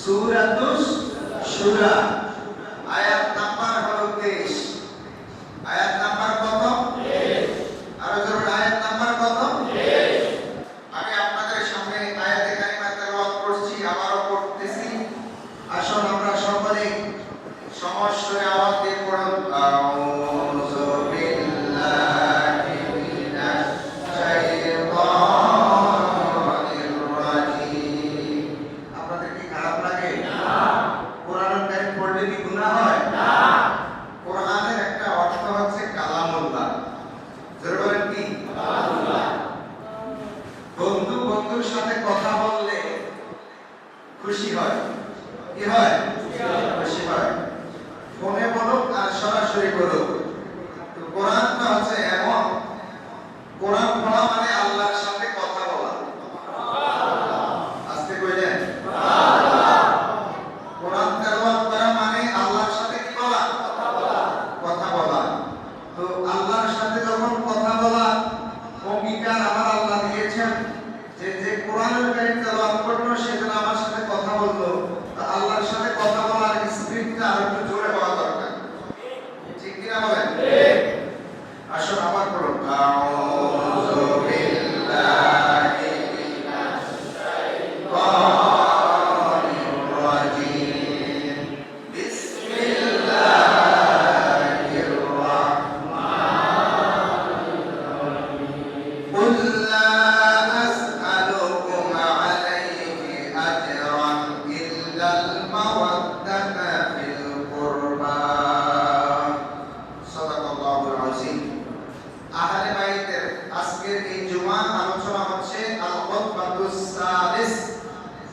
সূরাতুস শুরা, আয়াত নাম্বার হলো 23। আয়াত নাম্বার কত? 23। আরো জোরে, আয়াত নাম্বার কত? 23। আমি আপনাদের সামনে আয়াতে কারিমা তেলাওয়াত করছি, আবারও পড়তেছি। আসুন আমরা সকলে সমস্বরে আওয়াজ দিয়ে পড়ুন, আউযু বিল্লাহি মিনাশ শাইতানির রাজিম। আপনাদের কি খারাপ লাগে? না। কোরআনুল কারীম পড়লে কি গুনাহ হয়? না। কোরআনের একটা অর্থ হচ্ছে কালামুল্লাহ। জোরে বলেন কি? কালামুল্লাহ। বন্ধু বন্ধুর সাথে কথা বললে খুশি হয়, কি হয়? খুশি হয়। ফোনে বলুক আর সরাসরি বলুক, তো কোরআনটা হচ্ছে এমন, কোরআন পড়া মানে আল্লাহর সাথে কথা বলা। আজকে কইলেন কোরআন তেলাওয়াত করা মানে আল্লাহর সাথে কি বলা? কথা বলা। তো আল্লাহর সাথে যখন কথা বলা অঙ্গীকার আমার আল্লাহ দিয়েছেন যে যে কোরআনুল কারীম তেলাওয়াত করলো সে যেন আমার সাথে কথা বললো, তো আল্লাহর সাথে কথা বলার স্পিডটা আরো একটু জোরে হওয়া দরকার, ঠিক কিনা বলেন? ঠিক। আসুন আবার পড়ুন, আউযু বিল্লাহি মিনাশ শাইতানির রাজিম, বিসমিল্লাহির রাহমানির রাহিম। কুল লা আসআলুকুম আলাইহি আজরান ইল্লাল মাওয়াদ্দাতা ফিল কুরবা। সাদাকাল্লাহুল আযীম। আহলে বাইতের আজকের এই জুমা আলোচনা হচ্ছে আল খুতবাতুস সালিস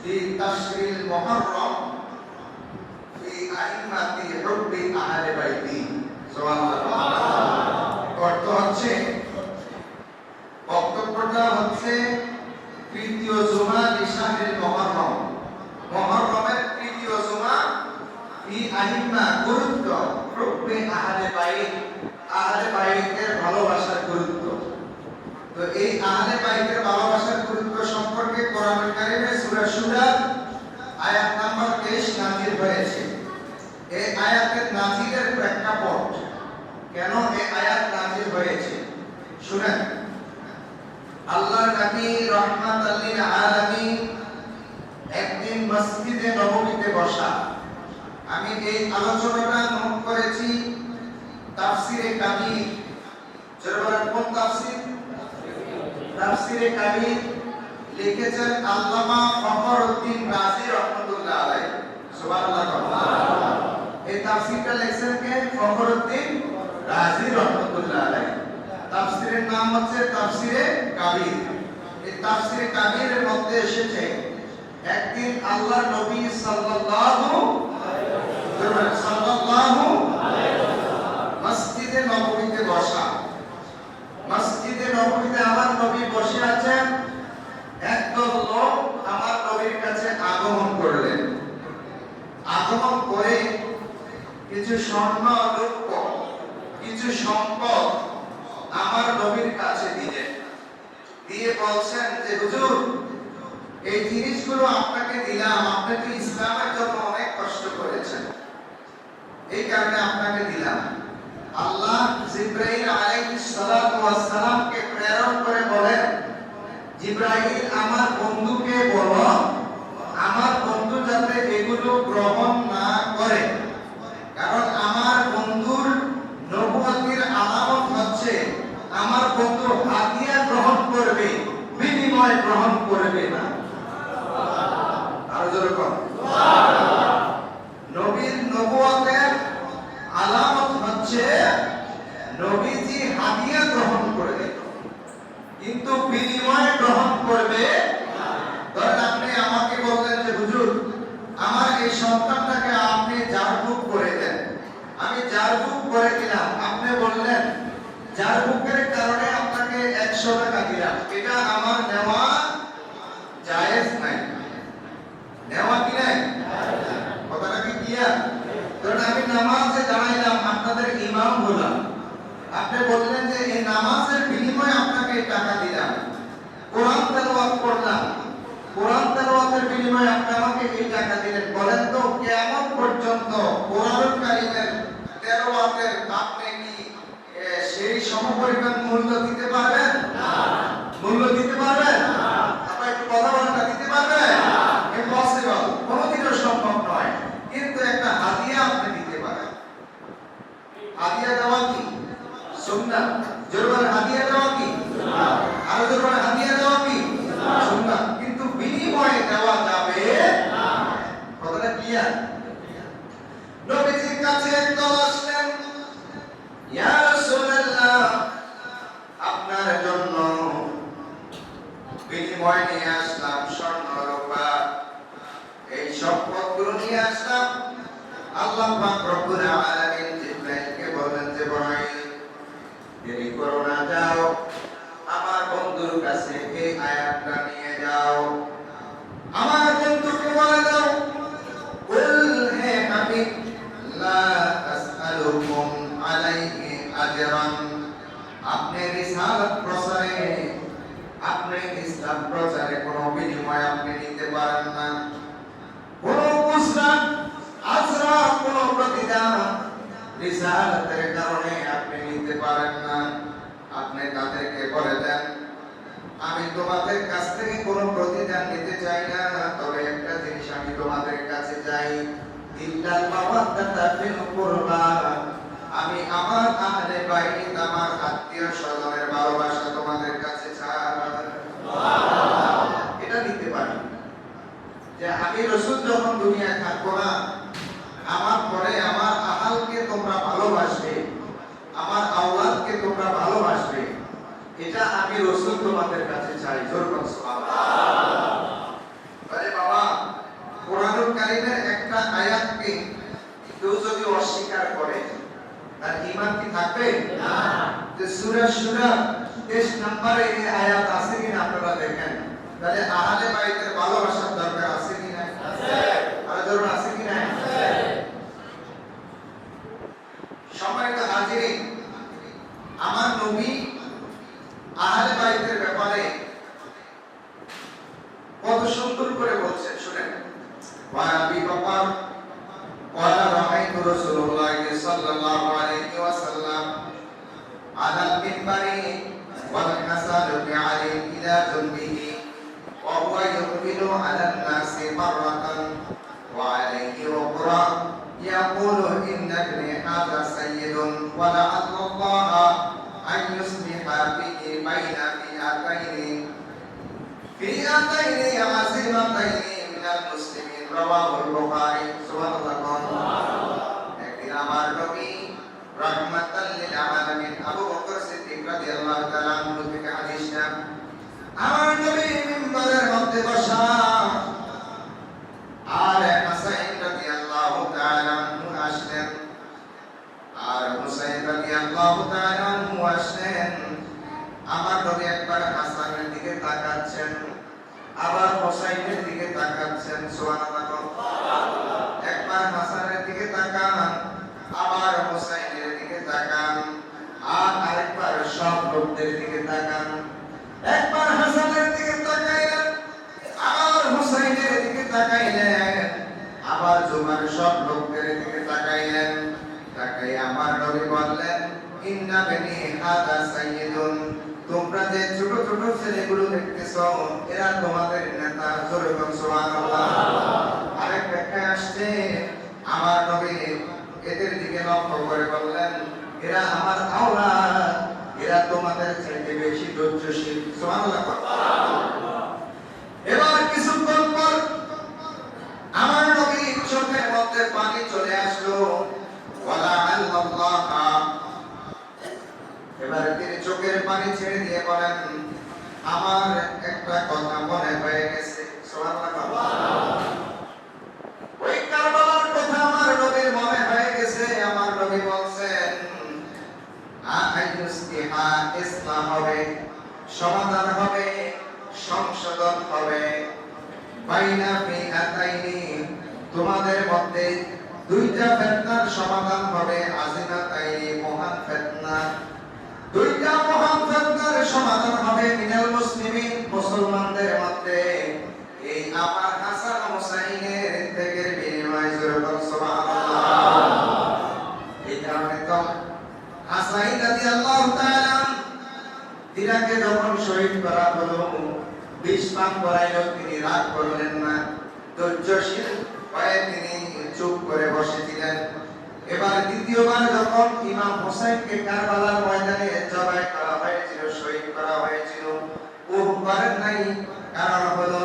ফি তাশরিল মুহররম ফি আইম্মাতি হুব্বি আহলে বাইতি। সুবহানাল্লাহ। অর্থ হচ্ছে, বক্তব্যটা হচ্ছে তৃতীয় জুমা লিশাহরিল মুহররম, মুহররমের তৃতীয় জুমা, ফি আইম্মা গুরুত্ব, হুব্বি আহলে বাইত, আহলে বাইতের ভালোবাসার গুরুত্ব। তো এই আহলে বাইতের ভালোবাসার গুরুত্ব সম্পর্কে কোরআনুল কারীমে সূরা শুরা আয়াত নাম্বার 23 নাযিল হয়েছে। এই আয়াতের নাযিলের প্রেক্ষাপট, কেন এই আয়াত নাযিল হয়েছে শুনেন। আল্লাহর নবী রাহমাতাল লিল আলামিন একদিন মসজিদে নববীতে বসা। আমি এই আলোচনাটা নোট করেছি তাফসিরে কাবীর। যারা বলেন কোন তাফসির? তাফসিরে কাবীর লিখেছেন আল্লামা ফখরউদ্দীন রাজি রাহমাতুল্লাহ আলাইহি। সুবহানাল্লাহ। এই তাফসিরটা লিখেছেন কে? ফখরউদ্দীন রাজি রাহমাতুল্লাহ আলাইহি। তাফসিরের নাম হচ্ছে তাফসিরে কাবীর। এই তাফসিরে কাবীরের মধ্যে এসেছে একদিন আল্লাহর নবী সাল্লাল্লাহু আলাইহি ওয়াসাল্লাম মসজিদে নববীতে বসা। মসজিদে নববীতে আমার নবী বসে আছেন, একদল লোক আমার নবীর কাছে আগমন করলেন। আগমন করে কিছু স্বর্ণ রৌপ্য, কিছু সম্পদ আমার নবীর কাছে দিলেন। দিয়ে বলছেন যে হুজুর, এই জিনিসগুলো আপনাকে দিলাম, আপনি তো ইসলামের জন্য অনেক কষ্ট করেছেন, এই কারণে আপনাকে দিলাম। আল্লাহ জিবরাইল আলাইহিস সালাতু ওয়াস সালামকে প্রেরণ করে বলেন, জিবরাইল আমার বন্ধুকে বলো আমার বন্ধু যাতে এগুলো গ্রহণ না করে, কারণ আমার বন্ধুর নবুয়তের আলামত হচ্ছে আমার বন্ধু হাদিয়া গ্রহণ করবে, বিনিময় গ্রহণ করবে না। আরো জোরে বল সুবহানাল্লাহ। নবীর নবুয়তের আলামত হচ্ছে নবীজি হাদিয়া গ্রহণ করবে, কিন্তু বিনিময় গ্রহণ করবে না। ধরেন আপনি আমাকে বললেন যে হুজুর, আমার এই সন্তানটাকে আপনি জারবুক করে দেন। আমি জারবুক করে দিলাম। আপনি বললেন জারবুকের কারণে আপনাকে 100 টাকা দিলাম, এটা আমার নেওয়া জায়েজ নাই। নেওয়া কি নাই? কথাটা কি ক্লিয়ার? কারণ আমি নামাজে দাঁড়াইলাম, আপনাদের ইমাম হলাম, আপনি বললেন যে এই নামাজের বিনিময়ে আপনাকে টাকা দিলাম। কোরআন তেলাওয়াত করলাম, কোরআন তেলাওয়াতের বিনিময়ে আপনি আমাকে এই টাকা দিলেন, বলেন তো কিয়ামত পর্যন্ত কোরআনুল কারীমের তেলাওয়াতের আপনি কি সেই সমপরিমাণ মূল্য দিতে পারবেন? না। মূল্য দিতে পারবেন? না। আপনি একটু কথা বলেন, না দিতে পারবেন? না। ইম্পসিবল, কোনোদিনও সম্ভব নয়। কিন্তু একটা হাদিয়া আপনি দিতে পারেন। হাদিয়া দেওয়া কি সুন্নাহ? জোরে হাদিয়া দেওয়া কি সুন্নাহ? আর জোরে হাদিয়া দেওয়া কি সুন্নাহ? কিন্তু বিনিময়ে দেওয়া যাবে না। কথাটা ক্লিয়ার? নবীজির কাছে একদল আসলেন, ইয়া রাসূলুল্লাহ, আপনার জন্য বিনিময় নিয়ে আসলাম স্বর্ণ রূপা, এই সম্পদগুলো নিয়ে আসলাম। আল্লাহ পাক রব্বুল আলামিন জিবরাইলকে বলেন যে জিবরাইল, দেরি করো না, যাও আমার বন্ধুর কাছে এই আয়াতটা নিয়ে যাও, আমার বন্ধুকে বলে দাও, কুল হে হাবিব লা আসআলুকুম আলাইহি আজরান, আপনি রিসালাত প্রচারে, আপনি ইসলাম প্রচারে কোনো বিনিময় আপনি নিতে পারেন না, কোনো উসরা আজরা, কোনো প্রতিদান রিসালাতের কারণে আপনি নিতে পারেন না। আপনি তাদেরকে বলে দেন, আমি তোমাদের কাছ থেকে কোনো প্রতিদান নিতে চাই না, তবে একটা জিনিস আমি তোমাদের কাছে চাই, ইল্লাল মাওয়াদ্দাতা ফিল কুরবা, আমি আমার আহলে বাইত, আমার আত্মীয় স্বজনের ভালোবাসা তোমাদের কাছে চাই। সুবহানাল্লাহ। এটা নিতে পারি যে আমি রাসূল যখন দুনিয়ায় থাকবো না, আমার পরে আমার আহালকে তোমরা ভালোবাসবে, আমার আওলাদকে তোমরা ভালোবাসবে, এটা আমি রাসূল তোমাদের কাছে চাই। জোরে বলুন সুবহানাল্লাহ। আরে বাবা, কোরআনুল কারীমের একটা আয়াতকে কেউ যদি অস্বীকার করে, তার ঈমান কি থাকবে? না। যে সূরা শুরা 23 নম্বরে এই আয়াত আছে কিনা আপনারা দেখেন, তাহলে আহলে বাইতের ভালোবাসার দরকার আছে কি না? আছে। আর জোরে আছে কি না? আছে। সম্মানিত হাজিরিন, আমার নবী আহলে বাইতের ব্যাপারে কত সুন্দর করে বলছেন, শুনেন। ওয়া আবি বকর ক্বালা রাআইতু রাসূলুল্লাহ সাল্লাল্লাহু আলাইহি ওয়াসাল্লাম আলাল মিনবারি ওয়াল হাসান বিআলি ইলা জুনবিহি ওয়া হুয়া ইউকবিলু আলান নাসি মাররাতান ওয়া আলাইহি ওয়াকরা ইয়াকুলু ইন্না ইবনি হাযা সাইয়্যিদুন ওয়া লা'আল্লাল্লাহা আন ইউসলিহা বিহি বাইনা ফিআতাইনি আযীমাতাইনি মিনাল মুসলিমিন, রাওয়াহুল বুখারী। সুবহানাল্লাহ। একদিন আমার নবী রাহমাতাল লিল আলামিন আবু বকর সিদ্দিক রাদিয়াল্লাহু তাআলা আনহু থেকে হাদিসটা, আমার নবী মিম্বরের মধ্যে বসা, আর হাসান রাদিয়াল্লাহু তাআলা আনহু আসলেন, আর হুসাইন রাদিয়াল্লাহু তাআলা আনহু আসলেন। আমার নবী একবার হাসানের দিকে তাকাচ্ছেন, আবার হুসাইনের দিকে তাকাচ্ছেন। সুবহানাল্লাহ। একবার হাসানের দিকে তাকান, আবার হুসাইনের দিকে তাকান, আর আরেকবার সব লোকদের দিকে তাকান। একবার হাসানের দিকে তাকাইলেন, আবার হুসাইনের দিকে তাকাইলেন, আবার জুমার সব লোকদের দিকে তাকাইলেন। তাকাই আমার নবী বললেন, ইন্না বনি হাদা সাইয়্যিদুন, তোমরা যে ছোট ছোট ছেলেগুলো দেখতেছো, এরা তোমাদের নেতা। জোরে বলুন সুবহানাল্লাহ। আরেক ব্যাখ্যায় আসছে, আমার নবী এদের দিকে লক্ষ্য করে বললেন, এরা আমার আওলাদ, এরা তোমাদের চাইতে বেশি ধৈর্যশীল। সুবহানাল্লাহ। এবার কিছুক্ষণ পর আমার নবীর চোখের মধ্যে পানি চলে আসলো, ওয়ালা আল্লাহ। এবার তিনি চোখের পানি ছেড়ে দিয়ে বলেন, আমার একটা কথা মনে হয়ে গেছে। সুবহানাল্লাহ। ওই কারবালার কথা আমার নবীর মনে হয়ে গেছে। আমার নবী বলছেন, আইয়ুসলিহা, ইসলাম হবে, সমাধান হবে, সংশোধন হবে, বাইনা ফিআতাইনি, তোমাদের মধ্যে দুইটা ফিতনার সমাধান হবে, আযীমাতাইনি, মহান ফিতনা, দুইটা মহান ফিতনার সমাধান হবে, মিনাল মুসলিমিন, মুসলমানদের মধ্যে। আমার হাসান হোসাইনের ত্যাগের বিনিময়ে যেরকম সুবহানাল্লাহ। এই কারণে তো হাসান রাদিয়াল্লাহু তাআলা তিনাকে যখন শহীদ করা হলো, বিষ পান করাইলো, তিনি রাগ করলেন না, ধৈর্যশীল হয়ে তিনি চুপ করে বসেছিলেন। এবার দ্বিতীয়বার যখন ইমাম হোসেনকে কারবালার ময়দানে জবাই করা হয়েছিল, শহীদ করা হয়েছিল, ও করেন নাই। কারণ হলো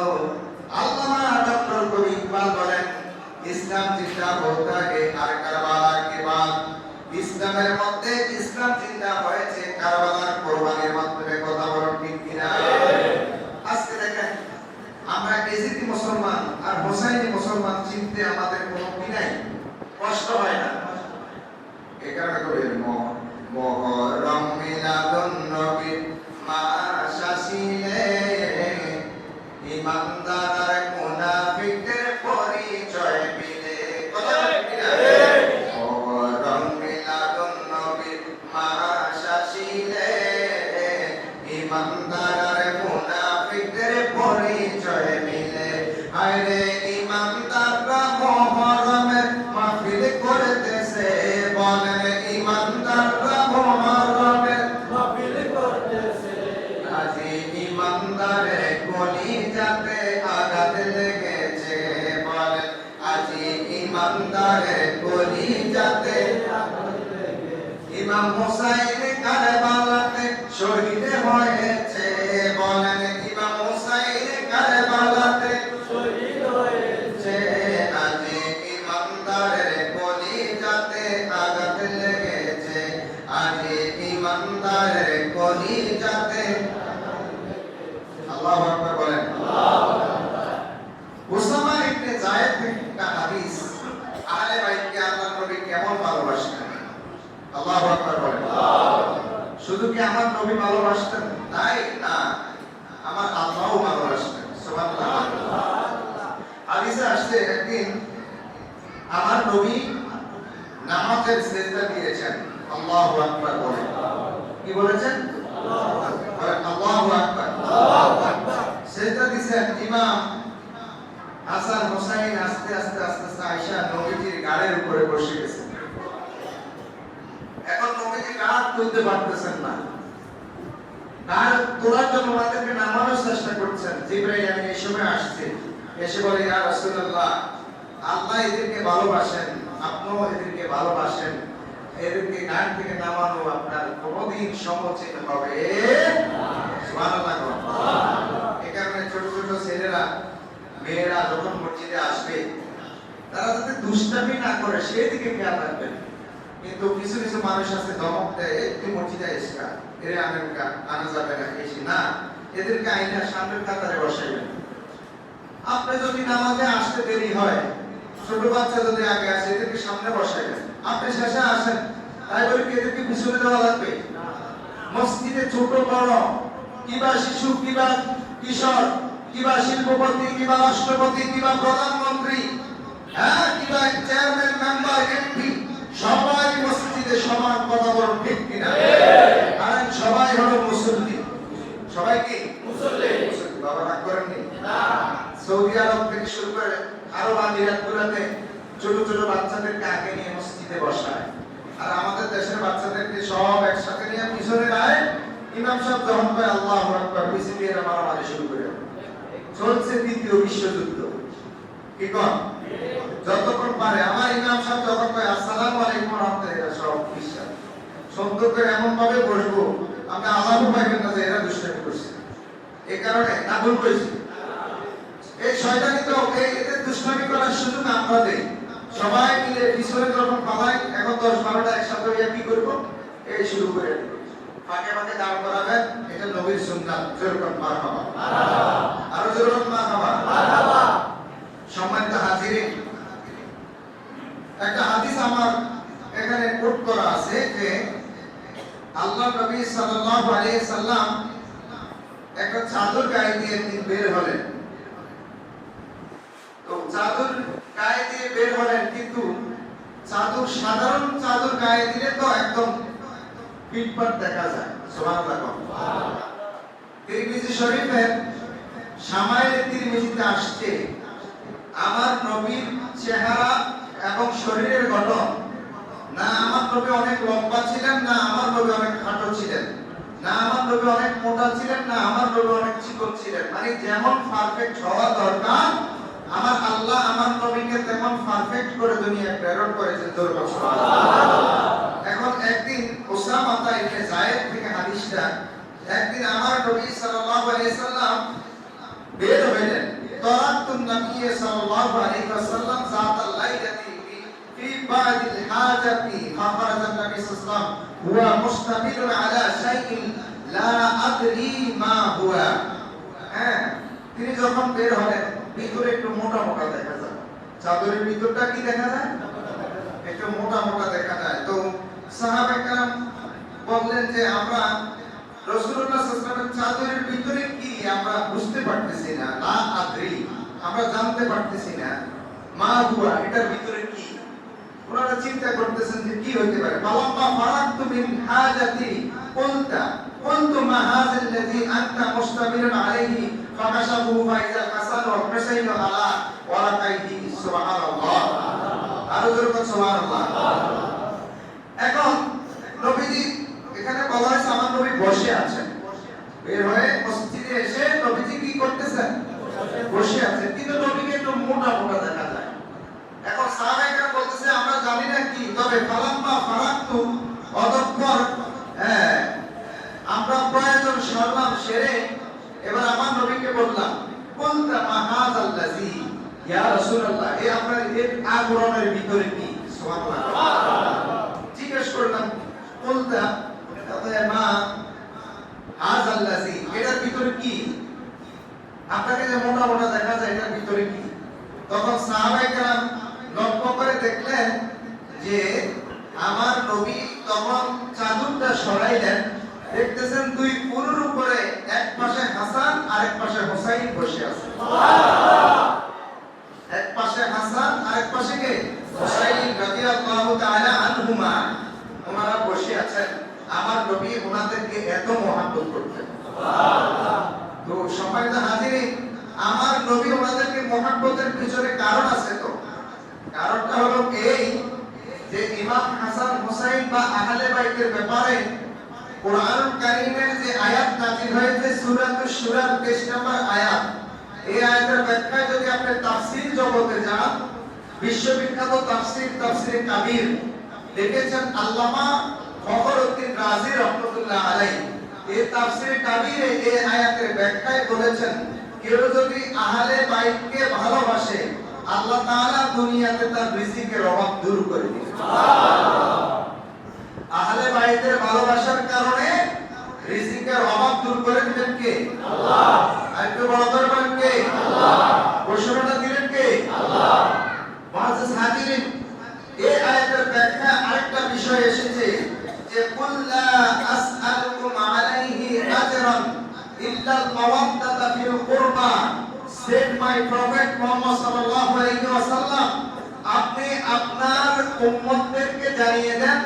আল্লামা ডক্টর কবি ইকবাল বলেন, ইসলাম চিন্তা বলতে আগে আর কারবালার কে বাদ। ইসলামের মধ্যে ইসলাম চিন্তা হয়েছে কারবালার কোরবানির মাধ্যমে। কথা বলেন ঠিক কিনা? আজকে দেখেন আমরা এজিদি মুসলমান আর হোসাইনি মুসলমান চিনতে আমাদের কোনো কি নাই, কষ্ট হয় না। এই কারণে করে মুহররম মিলাদুন নবী মাস আসিলে ইমানদার আর মুনাফিকের পরিচয় মিলে। কথা ঠিক কিনা? মুহররম মিলাদুন নবী মাস আসিলে ইমানদার আর মুনাফিকের পরিচয় মিলে। আরে ইমানদাররা মুহররমের মাহফিল করতেছে, বলেন ইমানদাররা মুহররমের মাহফিল করতেছে। আজি ইমানদারের কলিজাতে আঘাত লেগেছে, বলেন আজি ইমানদারের কলিজাতে আঘাত লেগেছে। ইমাম হোসাইন কারবালাতে শহীদ হয়েছে, বলেন ইমাম হোসাইন কারবালাতে শহীদ হয়েছে। আজি ইমানদারের কলিজাতে আঘাত লেগেছে, আজি ইমানদারের কলিজাতে। আল্লাহু আকবার বলেন। উসামা ইবনে যায়েদ থেকে একটা হাদিস, আহলে বাইতকে আল্লাহর নবী কেমন ভালোবাসতেন। আল্লাহু আকবার বলেন। শুধু কি আমার নবী ভালোবাসতেন তাই না, আমার আল্লাহও ভালোবাসতেন। সুবহানাল্লাহ। হাদিসে আসছে একদিন আমার নবী নামাজের সিজদা দিয়েছেন। আল্লাহু আকবার বলেন। কি বলেছেন? আল্লাহু আকবার। আল্লাহু আকবার। আল্লাহু আকবার। সিজদা দিয়েছেন। ইমাম হাসান হোসাইন আস্তে আস্তে আস্তে আস্তে আয়েশা নবীজির গাড়ির উপরে বসে গেছে। এখন নবীজি গাড় তুলতে পারতেছেন না, গাড় তোলার জন্য ওনাদেরকে নামানোর চেষ্টা করছেন। জিবরাইল আমিন এই সময় আসছে, এসে বলে ইয়া রাসূলুল্লাহ, আল্লাহ এদেরকে ভালোবাসেন, আপনিও এদেরকে ভালোবাসেন, এদেরকে গাড় থেকে নামানো আপনার কোনদিন সমুচিত হবে না। সুবহানাল্লাহ। এই কারণে ছোট ছোট ছেলেরা মেয়েরা যখন মসজিদে আসবে তারা যাতে দুষ্টামি না করে সেদিকে খেয়াল রাখবেন। কিন্তু কিছু কিছু মানুষ আছে ধমক দেয়, একটু মসজিদে এসকা এর আমেরিকা আনা যাবে না, এসে না, এদেরকে আইনা সামনের কাতারে বসাইবেন। আপনি যদি নামাজে আসতে দেরি হয়, ছোট বাচ্চা যদি আগে আসে, এদেরকে সামনে বসাইবেন। আপনি শেষে আসেন, তাই বলে কি এদেরকে পিছনে দেওয়া লাগবে? মসজিদে ছোট বড়, কিবা শিশু, কিবা কিশোর, কিবা শিল্পপতি, কিবা রাষ্ট্রপতি, কিবা প্রধানমন্ত্রী, হ্যাঁ, কিবা চেয়ারম্যান, মেম্বার, এমপি, সবাই মসজিদে সমান। কথা বলুন ঠিক কিনা? কারণ সবাই হলো মুসল্লি। সবাই কি মুসল্লি? বাবা রাগ করেননি না। সৌদি আরব থেকে শুরু করে আরব আমিরাতগুলোতে ছোট ছোট বাচ্চাদেরকে আগে নিয়ে মসজিদে বসায়, আর আমাদের দেশের বাচ্চাদেরকে সব একসাথে নিয়ে পিছনে রায়। ইমাম সাহেব যখন কয় আল্লাহু আকবার, পিছনে এরা মারামারি শুরু করে। চলছে দ্বিতীয় বিশ্বযুদ্ধ। কি কন? যতক্ষণ পারে আমার ইমাম সাহেব যখন কয় আসসালামু আলাইকুম ওয়া রাহমাতুল্লাহি, এরা সব খ্রিস্টান। সুন্দর করে এমন ভাবে বসবো আমরা আল্লাহু পাইবেন না যে এরা দুষ্টামি করছে। এই কারণে না ভুল করেছি। এই শয়তানি তো এদের দুষ্টামি করার সুযোগ আমরা দেই। সবাই মিলে পিছনে যখন পালাই, এখন 10-12টা একসাথে হইয়া কি করবো, এই শুরু করে দিব। ফাঁকে ফাঁকে দাঁড় করাবেন, এটা নবীর সুন্নাত। যেরকম মারহাবা, আরো যেরকম মারহাবা। সম্মানিত হাজিরিন, একটা হাদিস আমার এখানে কোট করা আছে যে আল্লাহ নবী সাল্লাল্লাহু আলাইহি সাল্লাম একটা চাদর গায়ে দিয়ে বের হলেন। তো চাদর গায়ে দিয়ে বের হলেন, কিন্তু চাদর সাধারণ চাদর গায়ে দিলে তো একদম পিঠপাট দেখা যায়। সুবহানাল্লাহ। তিরমিজি শরীফের শামাইলে তিরমিজিতে আসছে আমার নবীর চেহারা এবং শরীরের গঠন, না আমার নবী অনেক লম্বা ছিলেন, না আমার নবী অনেক খাটো ছিলেন, না আমার নবী অনেক মোটা ছিলেন, না আমার নবী অনেক চিকন ছিলেন। মানে যেমন পারফেক্ট হওয়া দরকার আমার আল্লাহ আমার নবীকে তেমন পারফেক্ট করে দুনিয়ায় প্রেরণ করেছেন। দরকার এখন একদিন উসামা ইবনে যায়েদ থেকে হাদিসটা, একদিন আমার নবী সাল্লাল্লাহু আলাইহি সাল্লাম বের হলেন। তরাতুন নবী সাল্লাল্লাহু আলাইহি ওয়াসাল্লাম যাতাল লাইলাতি ফি বাদিল হাজাতি ফাখরাজান নবী সাল্লাল্লাহু হুয়া মুস্তামিলুন আলা শাইইন লা আদরি মা হুয়া। হ্যাঁ, তিনি যখন বের হলেন ভিতরে একটু মোটা মোটা দেখা যায়, চাদরের ভিতরটা কি দেখা যায়, একটু মোটা মোটা দেখা যায়। তো সাহাবায়ে কেরাম বললেন যে আমরা রাসূলুল্লাহ সাল্লাল্লাহু আলাইহি ওয়াসাল্লামের চাদরের ভিতরে কি আমরা বুঝতে পারতেছি না, লা আদরি আমরা জানতে পারতেছি না, মা হুয়া এটার ভিতরে কি। ওনারা চিন্তা করতেছেন যে কি হইতে পারে। ফালাম্মা ফারাকতু মিন হাজাতি কুলতু মা হাযাল্লাযী আনতা মুস্তামিলুন আলাইহি ফাকাশাফু ফাইজাল হাসান ওয়া হুসাইন আলা ওয়ারাকাইহি। সুবহানাল্লাহ, আরো জোরে বলুন সুবহানাল্লাহ। এখন নবীজি এখানে বলা হয়েছে আমার নবী বসে আছেন, বের হয়ে মসজিদে এসে নবীজি কি করতেছেন, বসে আছেন, কিন্তু নবীকে একটু মোটা মোটা দেখা যায়। এখন সাহাবায়ে বলতেছে আমরা জানি না কি, তবে ফালাম্মা ফারাকতু অতঃপর আমরা প্রয়োজন সারলাম, সেরে এবার আমার নবীকে বললাম কুলতা মা হাযাল্লাযী ইয়া রাসূলুল্লাহ, এই আপনার এই আবরণের ভিতরে কি। সুবহানাল্লাহ, জিজ্ঞেস করলাম কুলতা তাহলে মা হাযাল্লাযী এটার ভিতরে কি, আপনাকে যে মোটা মোটা দেখা যায় এটার ভিতরে কি। তখন সাহাবায়ে কেরাম লক্ষ্য করে দেখলেন যে আমার নবী তখন চাদরটা সরাইলেন, দেখতেছেন দুই পুরুর উপরে এক পাশে হাসান আর এক পাশে হুসাইন বসে আছে। এক পাশে হাসান আর এক পাশে কে, হুসাইন রাদিয়াল্লাহু তাআলা আনহুমা, ওনারা বসে আছেন। আমার নবী ওনাদেরকে এত মহব্বত করতেন। তো সম্মানিত হাজিরিন, আমার নবী ওনাদেরকে মহব্বতের পিছনে কারণ আছে। তো কারণটা হলো এই যে ইমাম হাসান হুসাইন বা আহলে বাইতের ব্যাপারে কোরআনুল কারীমের যে আয়াত নাযিল হয়েছে সূরাতুশ শূরার 23 নম্বর আয়াত, এই আয়াতের ব্যাখ্যায় যদি আপনি তাফসীর জগতে যান, বিশ্ববিখ্যাত তাফসীরে কাবীর লিখেছেন আল্লামা ফখরউদ্দিন রাজি রাহমাতুল্লাহ আলাইহি। এই তাফসীরে কাবীরে এই আয়াতের ব্যাখ্যায় বলেছেন কেউ যদি আহলে বাইতকে ভালোবাসে আল্লাহ তাআলা দুনিয়াতে তার রিজিকের অভাব দূর করে দিবেন। সুবহানাল্লাহ, আহলে বাইতের ভালোবাসার কারণে রিজিকের অভাব দূর করে দিবেন কে, আল্লাহ। আর একটু বড় করে বলেন কে, আল্লাহ। ঘোষণাটা দিলেন কে, আল্লাহ। মুআজ্জিজ হাজিরিন, এই আয়াতের ব্যাখ্যা আরেকটা বিষয় এসেছে যে কুল্লা আসআলুকুম আলাইহি আজরান ইল্লাল মাওয়াদ্দাতা feel কুরবা, said my prophet Muhammad sallallahu alaihi wasallam, আপনি আপনার উম্মতদেরকে জানিয়ে দেন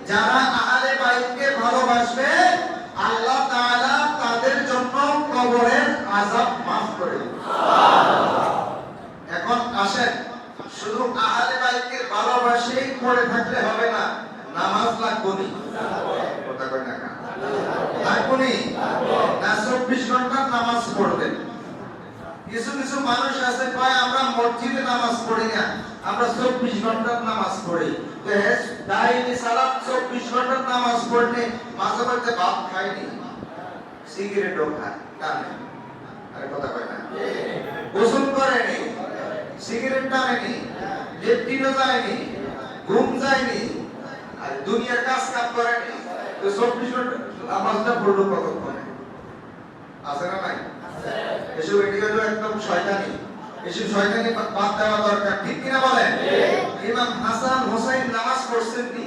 যারা আহলে বাইতকে ভালোবাসবে আল্লাহ তাআলা তাদের জন্য কবরের আযাব maaf করে দিবেন। সুবহানাল্লাহ। এখন আসেন, শুধু আহলে বাইতকে ভালোবাসেই পড়ে থাকলে হবে না, নামাজ লাগবে কথা কয় না কেন, লাগবে না 24 ঘন্টা নামাজ পড়বেন। কিছু কিছু মানুষ আছে কয় আমরা মসজিদে নামাজ পড়ি না, আমরা 24 ঘন্টা নামাজ পড়ি। তো দাইনি সালাত 24 ঘন্টা নামাজ পড়লে মাঝে মাঝে ভাত খায়নি, সিগারেটও খায়, টানে, আরে কথা কয় না, গোসল করেনি, সিগারেট টানেনি, লেট্রিনও যায়নি, ঘুম যায়নি, আর দুনিয়ার কাজ কাম করেনি। তো 24 ঘন্টা নামাজটা পড়লো কতক্ষণে? আছে না নাই? এসব এগুলো একদম শয়তানি, এসব শয়তানি বাদ দেওয়া দরকার, ঠিক কিনা বলেন? ইমাম হাসান হুসাইন নামাজ পড়ছেন নি?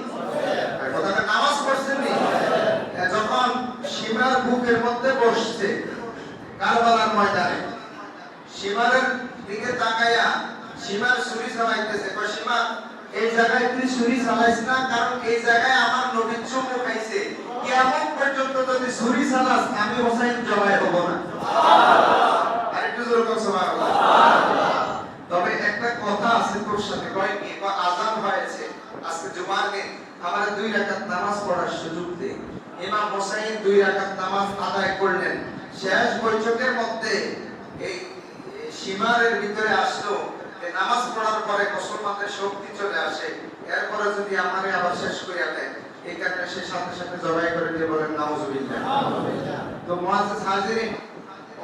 কথাটা নামাজ পড়ছেন নি? যখন সীমার বুকের মধ্যে বসছে কারবালার ময়দানে, সীমারের দিকে তাকায়া সীমার ছুরি চালাইতেছে, কয় সীমা এই জায়গায় তুই ছুরি চালাইস না, কারণ এই জায়গায় আমার নবী চুমু খাইছে, কিয়ামত পর্যন্ত যদি ছুরি চালাস আমি হুসাইন জবাই হব না। সুবহানাল্লাহ, আরেকটু জোরে আদায় করলেন। শেষ বৈঠকের মধ্যে এই সীমারের ভিতরে আসলো যে নামাজ পড়ার পরে মুসলমানদের শক্তি চলে আসে, এরপরে যদি আমারে আবার শেষ করিয়া দেয়, এই কারণে সে সাথে সাথে জবাই করে দিয়ে বলেন নাউজুবিল্লাহ। তো মুআজ্জিজ হাজিরিন,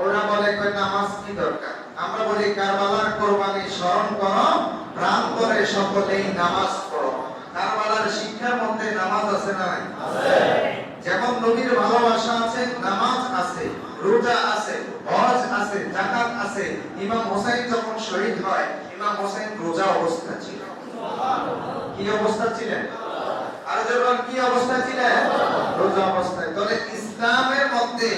ওরা বলে কই নামাজ কি দরকার? আমরা বলি কারবালার কুরবানি স্মরণ করো, প্রাণ করে সকলেই নামাজ পড়ো। কারবালার শিক্ষার মধ্যে নামাজ আছে না নাই? আছে। যেমন নবীর ভালোবাসা আছে, নামাজ আছে, রোজা আছে, হজ আছে, যাকাত আছে। ইমাম হোসেন যখন শহীদ হয়, ইমাম হোসেন রোজা অবস্থা ছিল। কি অবস্থা ছিলেন? আর যখন কি অবস্থা ছিলেন? রোজা অবস্থায়। তাহলে ইসলামের মধ্যে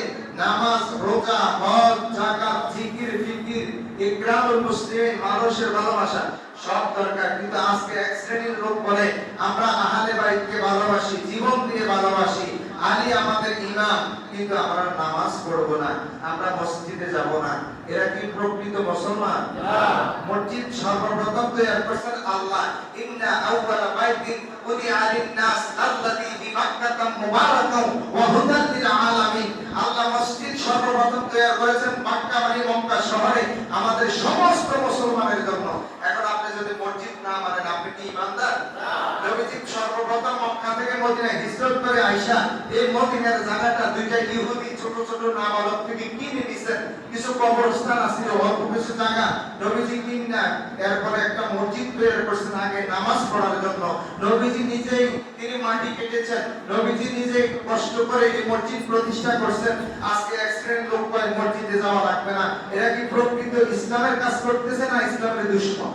নামাজ, রোজা, হজ, যাকাত, জিকির, ফিকির, ইকরামুল মুসলিমিন, মানুষের ভালোবাসা সব দরকার। কিন্তু আজকে এক শ্রেণীর লোক বলে আমরা আহলে বাইতকে ভালোবাসি, জীবন দিয়ে ভালোবাসি, আলী আমাদের ইমাম, কিন্তু আমরা নামাজ পড়ব না, আমরা মসজিদে যাব না। এরা কি প্রকৃত মুসলমান? না। মসজিদ সর্বপ্রথম তৈরি করেছেন আল্লাহ। ইন্না আউওয়ালা বাইতিন উদিআ লিন-নাস আল্লাযী বিমাক্কাতা মুবারাকান ওয়া হুদাল লিল আলামিন। আল্লাহ মসজিদ সর্বপ্রথম তৈরি করেছেন মক্কা মানে মক্কা শহরে আমাদের সমস্ত মুসলমানের জন্য। এখন আপনি যদি মসজিদ না মানেন, আপনি কি ইমানদার? না। নবীজি সর্বপ্রথম মক্কা থেকে মদিনায় হিজরত করে আয়েশা এই মদিনার জায়গাটা দুইটা ইহুদি ছোট ছোট নাবালক থেকে কিনে নিছেন। কিছু কবরস্থান আছে, অল্প কিছু জায়গা নবীজি কিনা এরপরে একটা মসজিদ তৈরি করছেন আগে নামাজ পড়ার জন্য। নবীজি নিজেই তিনি মাটি কেটেছেন, নবীজি নিজেই কষ্ট করে এই মসজিদ প্রতিষ্ঠা করছেন। আজকে এক শ্রেণীর লোক কয় মসজিদে যাওয়া লাগবে না। এরা কি প্রকৃত ইসলামের কাজ করতেছে না ইসলামের দুশমন?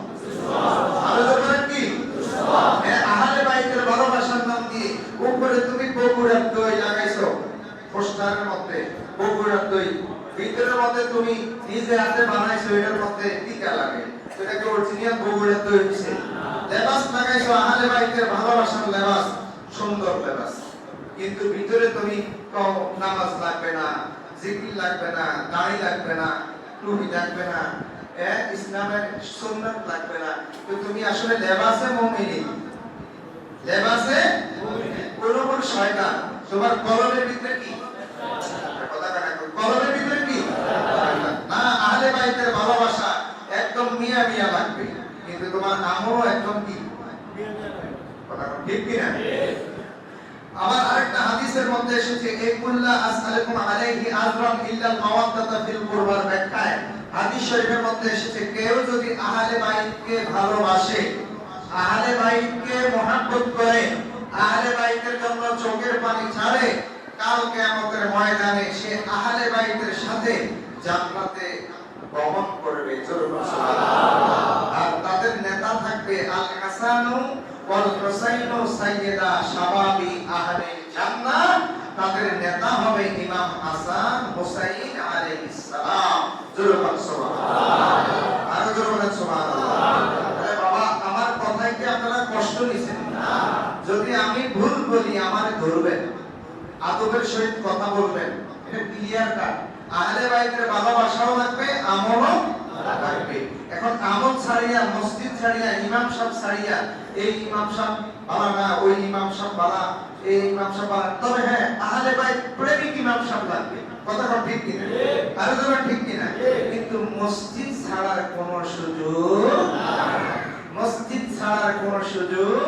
আলোচনা কি আহলে বাইতের ভালোবাসার নাম দিয়ে উপরে তুমি বগুড়ার দই লাগাইছো, পোস্টারের মধ্যে বগুড়ার দই, ভিতরের মধ্যে তুমি নিজে হাতে বানাইছো, এটার মধ্যে টিকা লাগে, এটাকে অরিজিনাল বগুড়ার দই হইছে। লেবাস লাগাইছো আহলে বাইতের ভালোবাসার লেবাস, সুন্দর লেবাস, কিন্তু ভিতরে তুমি নামাজ লাগবে না, জিকির লাগবে না, দাড়ি লাগবে না, টুপি লাগবে না, ইসলামের সুন্নাত লাগবে না, তো তুমি আসলে লেবাসে মুমিনি, লেবাসে পুরোপুরি শয়তান। তোমার কলমের ভিতরে কি? কথা কাটা কলমের ভিতরে কি? না, আহলে বাইতের ভালোবাসা একদম মিয়া মিয়া লাগবে, কিন্তু তোমার আমলও একদম কি? কথা ঠিক কি না? আবার আরেকটা হাদিসের মধ্যে এসেছে একুল্লা আসআলুকুম আলাইহি আজরান ইল্লাল মাওয়াদ্দাতা ফিল কুরবার ব্যাখ্যায় হাদিস শরীফের মধ্যে এসেছে কেউ যদি আহলে বাইতকে ভালোবাসে, আহলে বাইতকে মহব্বত করে, আহলে বাইতের জন্য চোখের পানি ছাড়ে, কাল কিয়ামতের ময়দানে সে আহলে বাইতের সাথে জান্নাতে গমন করবে। সুবহানাল্লাহ। আর তাদের নেতা থাকবে আল হাসানু ওয়াল হুসাইনু সাইয়্যিদা শাবাবি আহলিল জান্নাহ। তাদের নেতা হবে ইমাম হাসান হুসাইন আলাইহিস সালাম। সুবহানাল্লাহ। আর জোরে সুবহানাল্লাহ। আরে বাবা, আমার কথায় কি আপনারা কষ্ট নিছেন? না। যদি আমি ভুল বলি আমারে ধরবেন, আদবের সহিত কথা বলবেন, এটা ক্লিয়ার কাট। আহলে বাইতের ভালোবাসাও লাগবে, আমলও লাগবে। এখন আমল ছাড়িয়া, মসজিদ ছাড়িয়া, ইমাম সাহেব ছাড়িয়া, এই ইমাম সাহেব ভালো না, ওই ইমাম সাহেব ভালো, এই ইমাম সাহেব ভালো, তবে হ্যাঁ আহলে বাইত প্রেমিক ইমাম সাহেব লাগবে। কথাটা ঠিক কিনা? আরো জোরে ঠিক কিনা? কিন্তু মসজিদ ছাড়ার কোনো সুযোগ, মসজিদ ছাড়ার কোনো সুযোগ